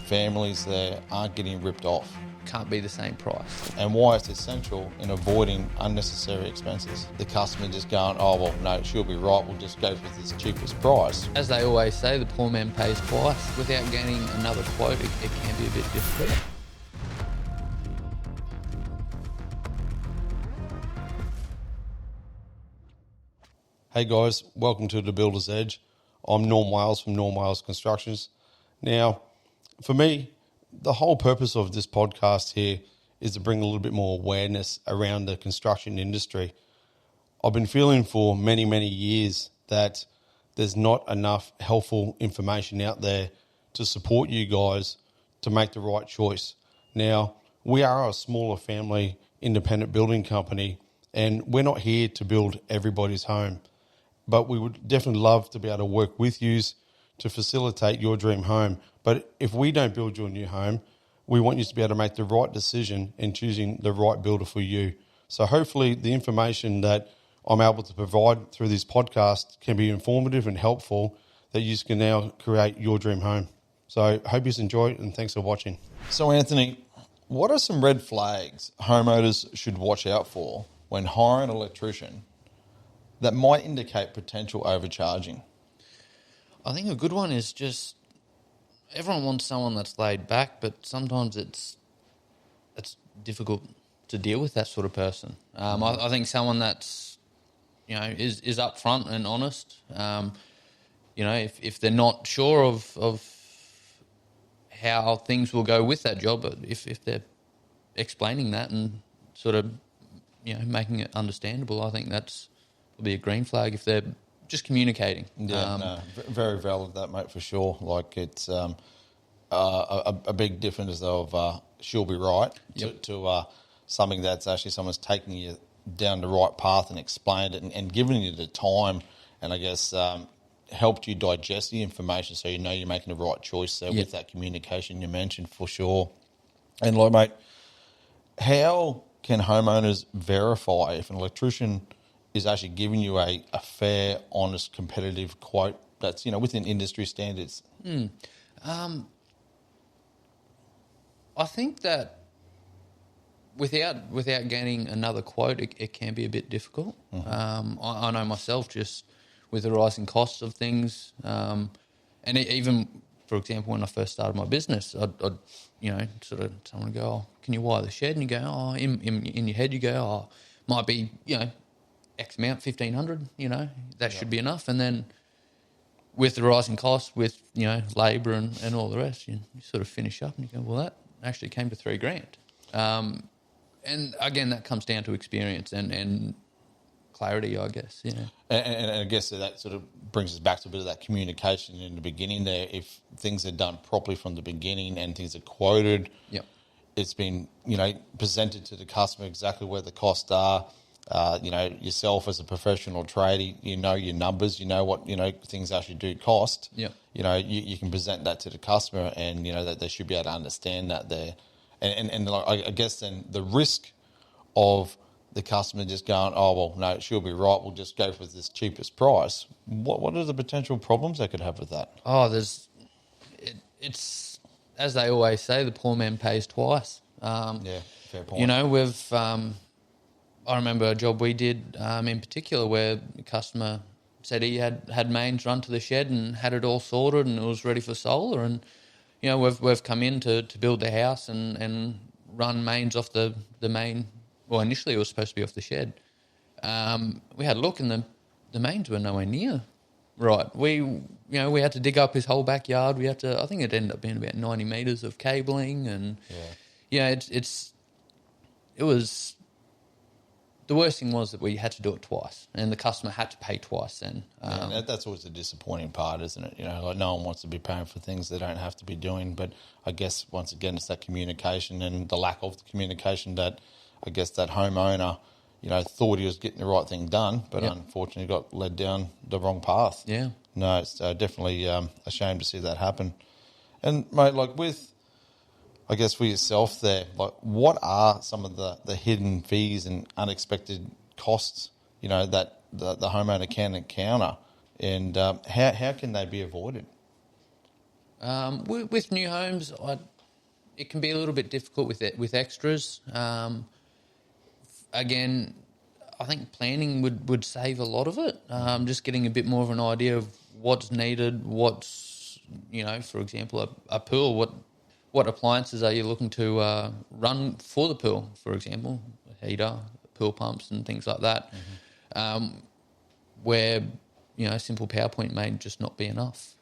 families there aren't getting ripped off, Can't be the same price. and why it's essential in avoiding unnecessary expenses. The customer just going, oh, well, no, she'll be right, we'll just go for this cheapest price. As they always say, the poor man pays twice. Without getting another quote, it can be a bit difficult. Hey guys, welcome to The Builder's Edge. I'm Norm Wales from Norm Wales Constructions. Now, for me, the whole purpose of this podcast here is to bring a little bit more awareness around the construction industry. I've been feeling for many, many years that there's not enough helpful information out there to support you guys to make the right choice. Now, we are a smaller family independent building company, and we're not here to build everybody's home. But we would definitely love to be able to work with you to facilitate your dream home. But if we don't build your new home, we want you to be able to make the right decision in choosing the right builder for you. So hopefully the information that I'm able to provide through this podcast can be informative and helpful, that you can now create your dream home. So hope you enjoy it, and thanks for watching. So Anthony, what are some red flags homeowners should watch out for when hiring an electrician that might indicate potential overcharging? I think a good one is just everyone wants someone that's laid back, but sometimes it's difficult to deal with that sort of person. I think someone that's is upfront and honest. If they're not sure of how things will go with that job, if they're explaining that and sort of making it understandable, I think that's be a green flag if they're just communicating. Very valid, that, mate, for sure. Like, it's a big difference of she'll be right to something that's actually someone's taking you down the right path and explained it and given you the time, and I guess helped you digest the information so you know you're making the right choice there with that communication you mentioned, for sure. And like, mate, how can homeowners verify if an electrician is actually giving you a fair, honest, competitive quote that's within industry standards? I think that without getting another quote, it can be a bit difficult. Mm-hmm. I know myself, just with the rising costs of things, and even, for example, when I first started my business, I'd sort of someone would go, oh, can you wire the shed? And you go, oh, in your head you go, oh, might be, X amount, 1,500, that should be enough. And then with the rising costs, with, labour and all the rest, you sort of finish up and you go, well, that actually came to $3,000. And again, that comes down to experience and clarity, I guess. And I guess that sort of brings us back to a bit of that communication in the beginning there. If things are done properly from the beginning and things are quoted, it's been, presented to the customer exactly where the costs are. Yourself as a professional trader, you know your numbers, you know what, things actually do cost. Yeah. You can present that to the customer, and, that they should be able to understand that there. And I guess then the risk of the customer just going, oh, well, no, she'll be right, we'll just go for this cheapest price. What are the potential problems they could have with that? Oh, it's, as they always say, the poor man pays twice. Fair point. I remember a job we did in particular where the customer said he had mains run to the shed and had it all sorted and it was ready for solar. And, we've come in to build the house and run mains off the main. Well, initially it was supposed to be off the shed. We had a look and the mains were nowhere near right. We had to dig up his whole backyard. I think it ended up being about 90 metres of cabling. And, it was... The worst thing was that we had to do it twice, and the customer had to pay twice. And that's always the disappointing part, isn't it? Like, no one wants to be paying for things they don't have to be doing. But I guess once again, it's that communication and the lack of the communication that I guess that homeowner, thought he was getting the right thing done, but unfortunately got led down the wrong path. Yeah. No, it's definitely a shame to see that happen. And mate, like I guess for yourself there, like, what are some of the hidden fees and unexpected costs, that the homeowner can encounter, and how can they be avoided? With new homes, it can be a little bit difficult with extras. Again, I think planning would save a lot of it. Just getting a bit more of an idea of what's needed, for example, a pool. What appliances are you looking to run for the pool? For example, a heater, pool pumps, and things like that. Where a simple PowerPoint may just not be enough.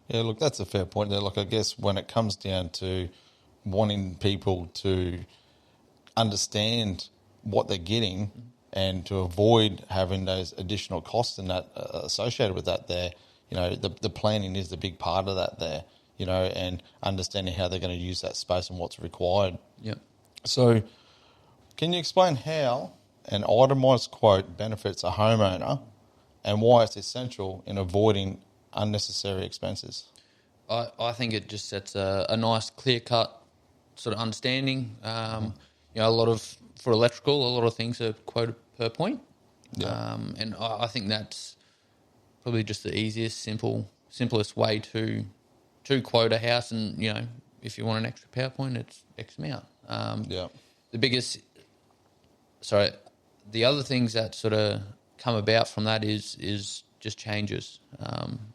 Yeah, look, that's a fair point there. Look, I guess when it comes down to wanting people to understand what they're getting and to avoid having those additional costs and that associated with that there, the planning is the big part of that there, and understanding how they're going to use that space and what's required. Yeah. So can you explain how an itemised quote benefits a homeowner and why it's essential in avoiding unnecessary expenses? I think it just sets a nice clear-cut sort of understanding. For electrical, a lot of things are quoted per point. Yeah. And I think that's probably just the easiest, simplest way to quote a house. And, if you want an extra PowerPoint, it's X amount. The other things that sort of come about from that is just changes.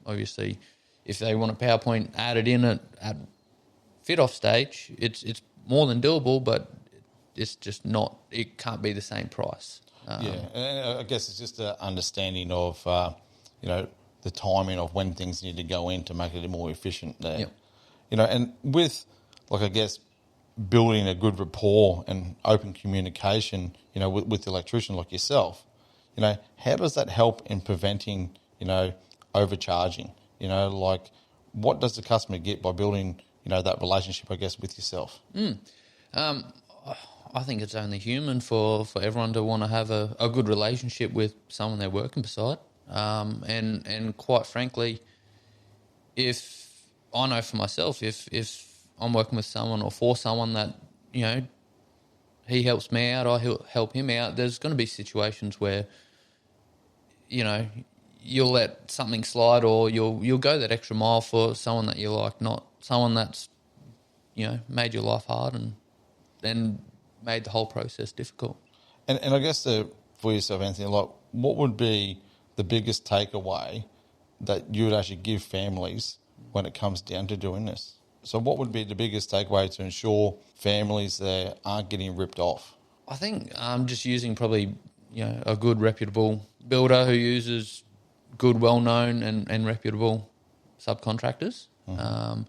Obviously, if they want a PowerPoint added in at fit-off stage, it's more than doable, but it's just not. It can't be the same price. And I guess it's just an understanding of the timing of when things need to go in to make it more efficient there. Yep. And with building a good rapport and open communication, with the electrician like yourself, how does that help in preventing, overcharging? What does the customer get by building, that relationship, I guess, with yourself? I think it's only human for everyone to want to have a good relationship with someone they're working beside. And quite frankly, if I know for myself, if I'm working with someone or for someone that, he helps me out, I help him out, there's going to be situations where, you'll let something slide or you'll go that extra mile for someone that you like, not someone that's, made your life hard and then made the whole process difficult. And I guess for yourself, Anthony, what would be the biggest takeaway that you would actually give families when it comes down to doing this? So what would be the biggest takeaway to ensure families there aren't getting ripped off? I think just using probably a good reputable builder who uses good, well-known and reputable subcontractors. Mm-hmm.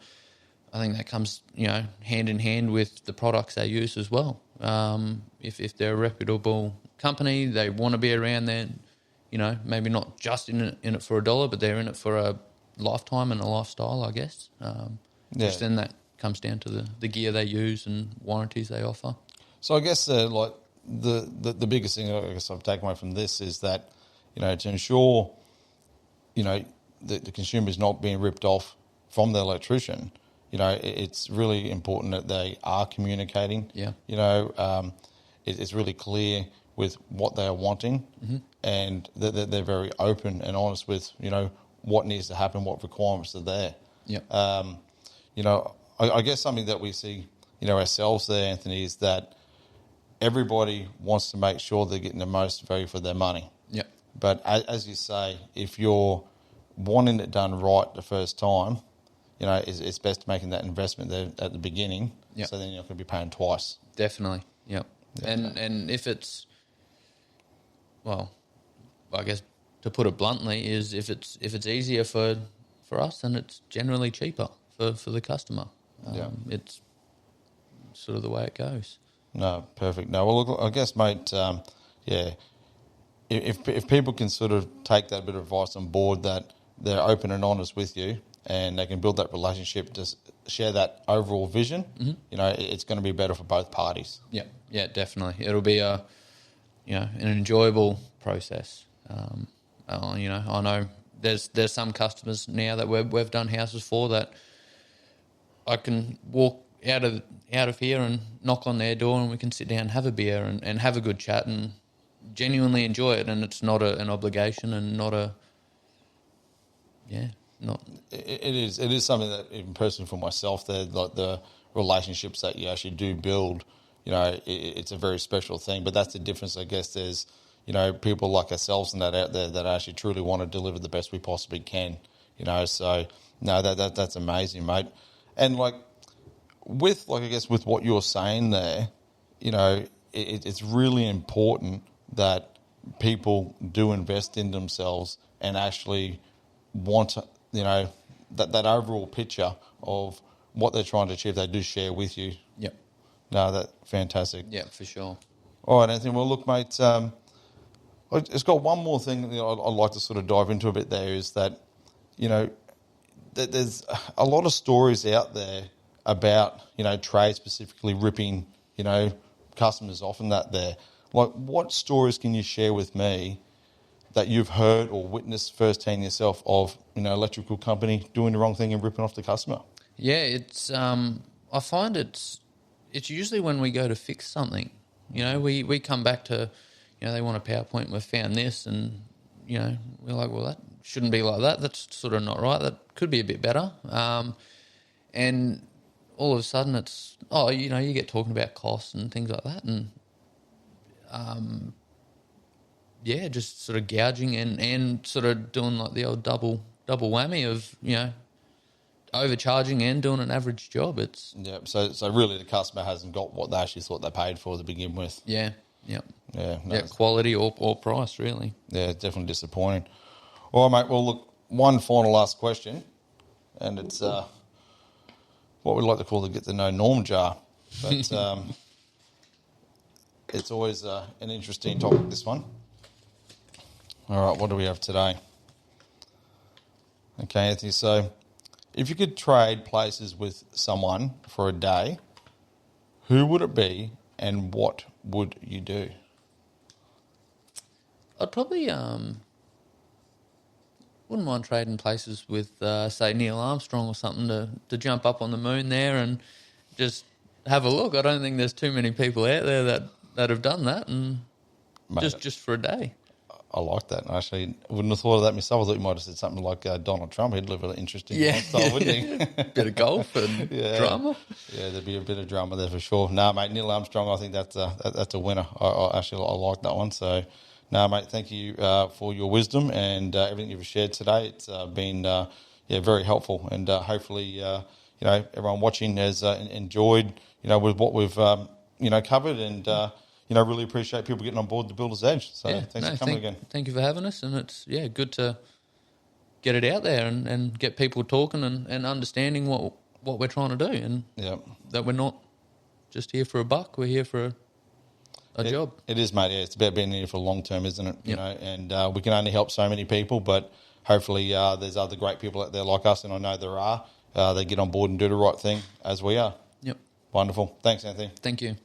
I think that comes hand in hand with the products they use as well. If they're a reputable company, they want to be around there. Maybe not just in it for $1, but they're in it for a lifetime and a lifestyle, I guess. Which then that comes down to the gear they use and warranties they offer. So I guess the biggest thing I guess I've taken away from this is that to ensure the consumer is not being ripped off from the electrician. It's really important that they are communicating. Yeah. It's really clear with what they are wanting, mm-hmm. and that they're very open and honest with what needs to happen, what requirements are there. Yeah. I guess something that we see ourselves there, Anthony, is that everybody wants to make sure they're getting the most value for their money. Yeah. But as you say, if you're wanting it done right the first time, it's best making that investment there at the beginning. Yep. So then you're not going to be paying twice. Definitely. Yep. Yeah. And if it's, well, I guess to put it bluntly, is if it's easier for us, then it's generally cheaper for the customer. It's sort of the way it goes. No, perfect. No, well, look, I guess, mate, if people can sort of take that bit of advice on board, that they're open and honest with you and they can build that relationship to share that overall vision, mm-hmm. It's going to be better for both parties. Yeah, definitely. It'll be an enjoyable process. I know there's some customers now that we've done houses for that I can walk out of here and knock on their door and we can sit down and have a beer and have a good chat and genuinely enjoy it, and it's not an obligation and not not. It is. It is something that, even personally for myself, like the relationships that you actually do build, it's a very special thing. But that's the difference, I guess. There's, people like ourselves and that out there that actually truly want to deliver the best we possibly can. So no, that's amazing, mate. And like I guess with what you're saying there, it's really important that people do invest in themselves and actually want, that overall picture of what they're trying to achieve, they do share with you. Yep. No, that's fantastic. Yeah, for sure. All right, Anthony. Well, look, mate, it's got one more thing that I'd like to sort of dive into a bit there, is that, there's a lot of stories out there about, trade specifically ripping, customers off and that there. Like, what stories can you share with me that you've heard or witnessed firsthand yourself of, electrical company doing the wrong thing and ripping off the customer? Yeah, it's I find it's usually when we go to fix something. We come back to, they want a PowerPoint, we've found this, and, we're like, well, that shouldn't be like that. That's sort of not right. That could be a bit better. And all of a sudden it's, you get talking about costs and things like that, and just sort of gouging and sort of doing like the old double whammy of, overcharging and doing an average job. It's So really the customer hasn't got what they actually thought they paid for to begin with. Yeah. Quality or price, really. Yeah, it's definitely disappointing. All right, mate. Well, look, one final last question, and it's what we like to call the get to know Norm jar, but it's always an interesting topic, this one. All right, what do we have today? Okay, Anthony. So, if you could trade places with someone for a day, who would it be, and what would you do? I'd probably wouldn't mind trading places with, say, Neil Armstrong or something to jump up on the moon there and just have a look. I don't think there's too many people out there that have done that, and Mate, just for a day. I like that. I actually wouldn't have thought of that myself. I thought you might have said something like Donald Trump. He'd live an interesting lifestyle, wouldn't he? Bit of golf and drama. Yeah, there'd be a bit of drama there for sure. No, mate, Neil Armstrong, I think that's a winner. I like that one. So, no, mate, thank you for your wisdom and everything you've shared today. It's been very helpful, and hopefully everyone watching has enjoyed with what we've covered, and really appreciate people getting on board the Builder's Edge. So thanks for coming again. Thank you for having us, and it's good to get it out there and get people talking and understanding what we're trying to do, and that we're not just here for a buck, we're here for a job. It is, mate. Yeah, it's about being here for long term, isn't it? You know, and we can only help so many people, but hopefully there's other great people out there like us, and I know there are. They get on board and do the right thing as we are. Yep. Wonderful. Thanks, Anthony. Thank you.